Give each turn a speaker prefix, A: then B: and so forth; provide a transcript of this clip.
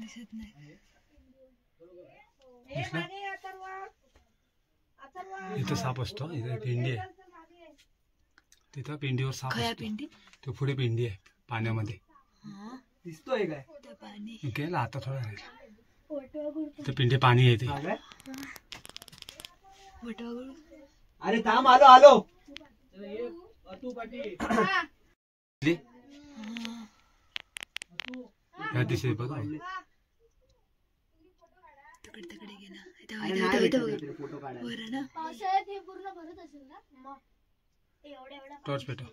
A: दिसत नाही.
B: इथं साप असतो. इथे पिंडी आहे. तिथं पिंडीवर साप
A: खया
B: असतो.
A: पिंडी
B: तो पुढे पिंडी आहे पाण्यामध्ये.
C: दिसतोय काय?
A: त्या पाणी
B: गेला आता थोडा राहील. इथं पिंडी पाणी येते.
A: वटवागुळ.
C: अरे थांब, आलो आलो.
B: ह्या दिशेने बघा.
A: तिकडे तिकडे गेला.
C: फोटो काढायला
A: वर ना
D: पावसाळ्यात हे पूर्ण भरत असेल ना मग एवढ्या
B: टॉर्च पेटव.